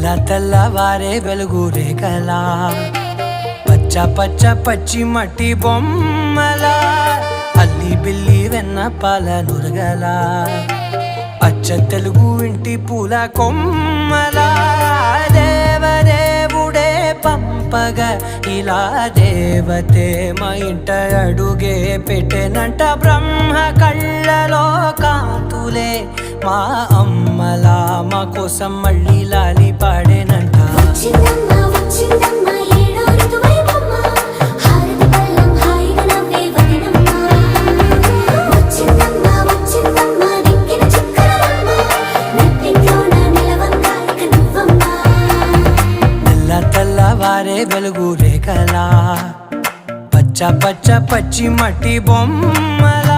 తెల్ల తెల్లవారే వెలుగు రేఖలా పచ్చ పచ్చ పచ్చి మట్టి బొమ్మలా అల్లి బిల్లి వెన్న పాల నురగలా అచ్చ తెలుగు ఇంటి పూల కొమ్మలా దేవదేవుడే పంపగా ఇలా దేవతే మా ఇంట అడుగే పెట్టెనంట బ్రహ్మ కళ్ళలో కాంతులే మా అమ్మలా మా కోసం మళ్ళీ లాలి పాడేనంట తెల్లవారే వెలుగు రేఖలా పచ్చ పచ్చ పచ్చి మట్టి బొమ్మలా